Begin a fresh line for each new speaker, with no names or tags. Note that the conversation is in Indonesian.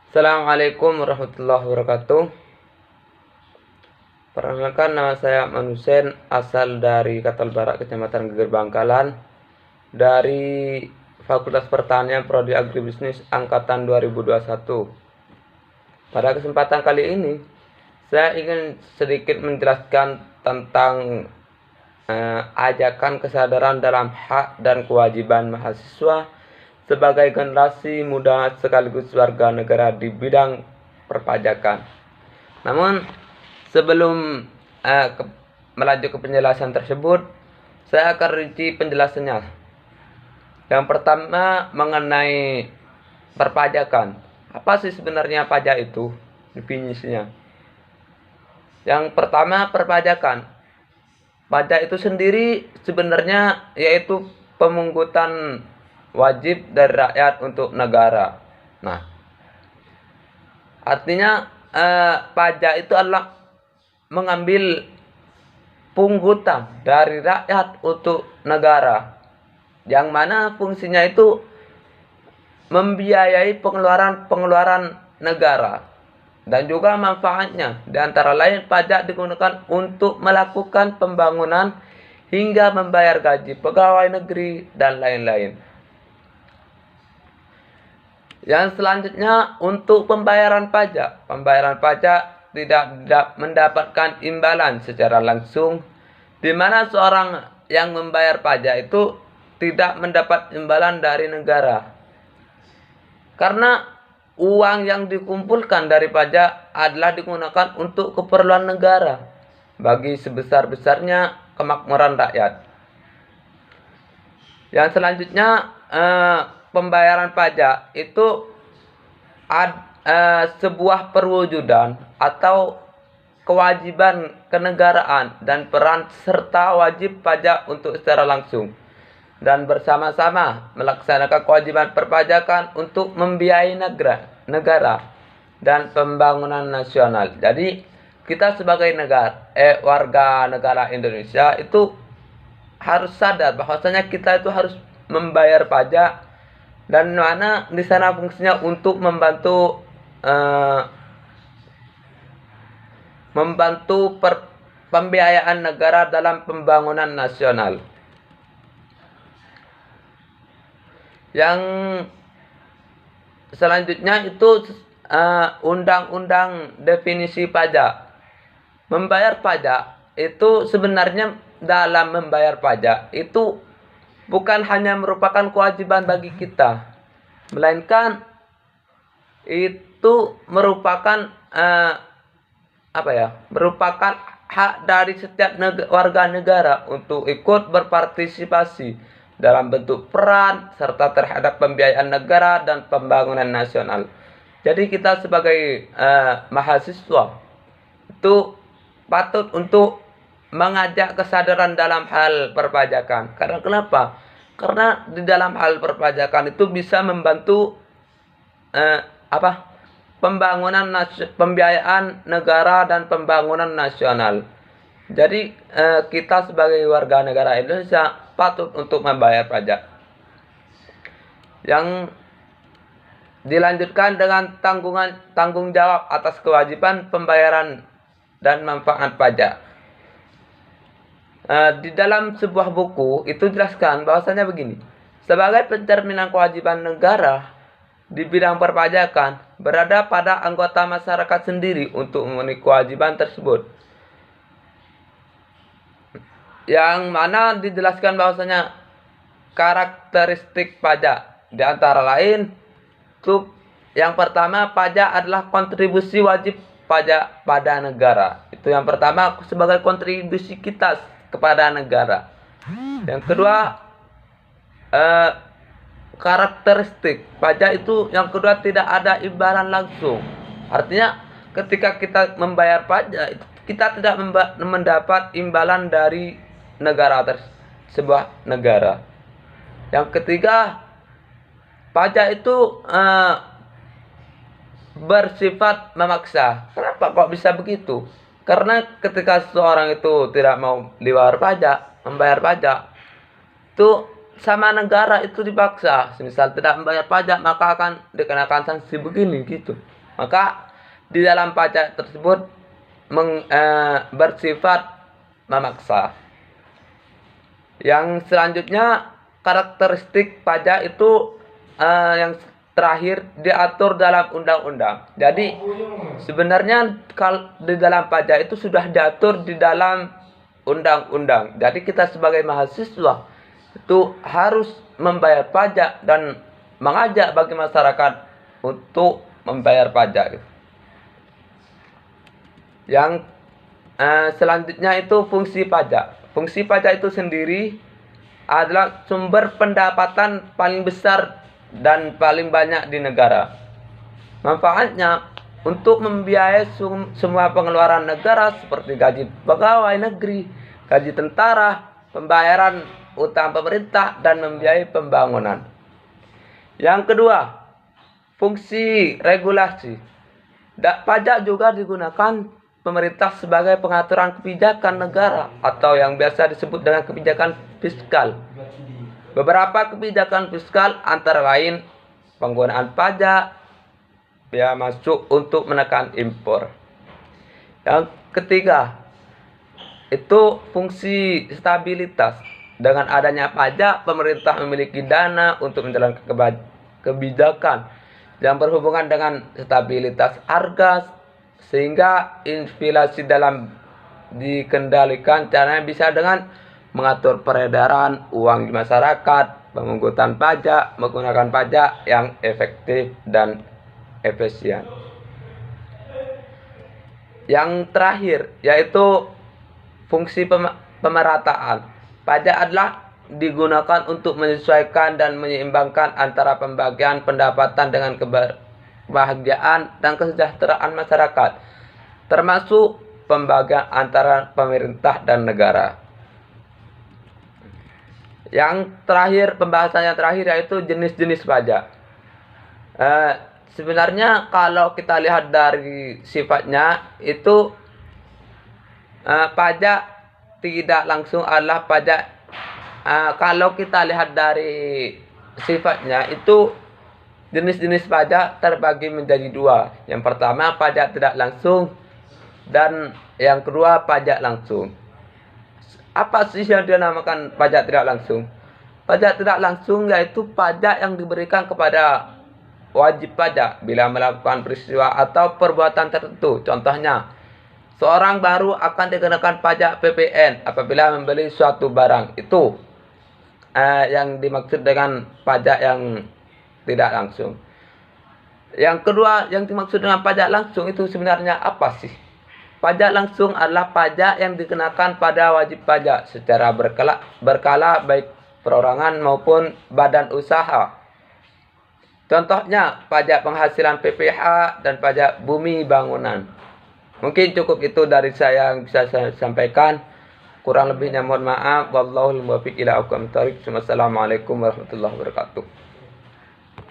Assalamualaikum warahmatullahi wabarakatuh. Perkenalkan, nama saya Manusen, asal dari Katal Barat, Kecamatan Geger Bangkalan, dari Fakultas Pertanian Prodi Agribisnis angkatan 2021. Pada kesempatan kali ini, saya ingin sedikit menjelaskan tentang ajakan kesadaran dalam hak dan kewajiban mahasiswa sebagai generasi muda sekaligus warga negara di bidang perpajakan. Namun sebelum melaju ke penjelasan tersebut, saya akan rinci penjelasannya. Yang pertama mengenai perpajakan. Apa sih sebenarnya pajak itu? Definisinya. Yang pertama, perpajakan. Pajak itu sendiri sebenarnya yaitu pemungutan wajib dari rakyat untuk negara. Nah, artinya pajak itu adalah mengambil pungutan dari rakyat untuk negara, yang mana fungsinya itu membiayai pengeluaran negara. Dan juga manfaatnya, di antara lain pajak digunakan untuk melakukan pembangunan hingga membayar gaji pegawai negeri dan lain-lain. Yang selanjutnya untuk pembayaran pajak. Pembayaran pajak tidak mendapatkan imbalan secara langsung, di mana seorang yang membayar pajak itu tidak mendapat imbalan dari negara. Karena uang yang dikumpulkan dari pajak adalah digunakan untuk keperluan negara bagi sebesar-besarnya kemakmuran rakyat. Yang selanjutnya, pembayaran pajak itu sebuah perwujudan atau kewajiban kenegaraan dan peran serta wajib pajak untuk secara langsung dan bersama-sama melaksanakan kewajiban perpajakan untuk membiayai negara dan pembangunan nasional. Jadi kita sebagai warga negara Indonesia itu harus sadar bahwasanya kita itu harus membayar pajak, dan mana di sana fungsinya untuk membantu pembiayaan negara dalam pembangunan nasional. Yang selanjutnya itu undang-undang definisi pajak. Membayar pajak itu sebenarnya, dalam membayar pajak itu bukan hanya merupakan kewajiban bagi kita, melainkan itu merupakan merupakan hak dari setiap warga negara untuk ikut berpartisipasi dalam bentuk peran serta terhadap pembiayaan negara dan pembangunan nasional. Jadi kita sebagai mahasiswa itu patut untuk mengajak kesadaran dalam hal perpajakan. Karena kenapa? Karena di dalam hal perpajakan itu bisa membantu pembiayaan negara dan pembangunan nasional. Jadi kita sebagai warga negara Indonesia patut untuk membayar pajak. Yang dilanjutkan dengan tanggung jawab atas kewajiban pembayaran dan manfaat pajak. Di dalam sebuah buku itu jelaskan bahwasanya begini: sebagai pencerminan kewajiban negara di bidang perpajakan, berada pada anggota masyarakat sendiri untuk memenuhi kewajiban tersebut. Yang mana dijelaskan bahwasanya karakteristik pajak, di antara lain yang pertama, pajak adalah kontribusi wajib pajak pada negara. Itu yang pertama, sebagai kontribusi kita kepada negara. Yang kedua, karakteristik pajak itu yang kedua tidak ada imbalan langsung. Artinya ketika kita membayar pajak, kita tidak mendapat imbalan dari sebuah negara. Yang ketiga, pajak itu bersifat memaksa. Kenapa kok bisa begitu? Karena ketika seseorang itu tidak mau membayar pajak, itu sama negara itu dipaksa. Misal tidak membayar pajak, maka akan dikenakan sanksi begini gitu. Maka di dalam pajak tersebut bersifat memaksa. Yang selanjutnya, karakteristik pajak itu yang terakhir diatur dalam undang-undang. Jadi sebenarnya kalau di dalam pajak itu sudah diatur di dalam undang-undang. Jadi kita sebagai mahasiswa itu harus membayar pajak dan mengajak bagi masyarakat untuk membayar pajak. Yang selanjutnya itu fungsi pajak. Fungsi pajak itu sendiri adalah sumber pendapatan paling besar dan paling banyak di negara. Manfaatnya untuk membiayai semua pengeluaran negara seperti gaji pegawai negeri, gaji tentara, pembayaran utang pemerintah, dan membiayai pembangunan. Yang kedua, fungsi regulasi. Pajak juga digunakan pemerintah sebagai pengaturan kebijakan negara atau yang biasa disebut dengan kebijakan fiskal. Beberapa kebijakan fiskal antara lain penggunaan pajak biaya masuk untuk menekan impor. Yang ketiga, itu fungsi stabilitas. Dengan adanya pajak, pemerintah memiliki dana untuk menjalankan kebijakan yang berhubungan dengan stabilitas harga, sehingga inflasi dalam dikendalikan. Caranya bisa dengan mengatur peredaran uang di masyarakat, pemungutan pajak, menggunakan pajak yang efektif dan efisien. Yang terakhir yaitu fungsi pemerataan. Pajak adalah digunakan untuk menyesuaikan dan menyeimbangkan antara pembagian pendapatan dengan kebahagiaan dan kesejahteraan masyarakat, termasuk pembagian antara pemerintah dan negara. Yang terakhir, pembahasan yang terakhir yaitu jenis-jenis pajak. Sebenarnya kalau kita lihat dari sifatnya itu pajak tidak langsung adalah pajak. Kalau kita lihat dari sifatnya itu jenis-jenis pajak terbagi menjadi dua. Yang pertama pajak tidak langsung dan yang kedua pajak langsung. Apa sih yang dinamakan pajak tidak langsung? Pajak tidak langsung yaitu pajak yang diberikan kepada wajib pajak bila melakukan peristiwa atau perbuatan tertentu. Contohnya, seorang baru akan dikenakan pajak PPN apabila membeli suatu barang. Itu yang dimaksud dengan pajak yang tidak langsung. Yang kedua, yang dimaksud dengan pajak langsung itu sebenarnya apa sih? Pajak langsung adalah pajak yang dikenakan pada wajib pajak secara berkala baik perorangan maupun badan usaha. Contohnya pajak penghasilan PPH dan pajak bumi bangunan. Mungkin cukup itu dari saya yang bisa saya sampaikan. Kurang lebihnya mohon maaf. Wallahul muwaffiq ila aqwamit thoriq. Wassalamualaikum warahmatullahi wabarakatuh.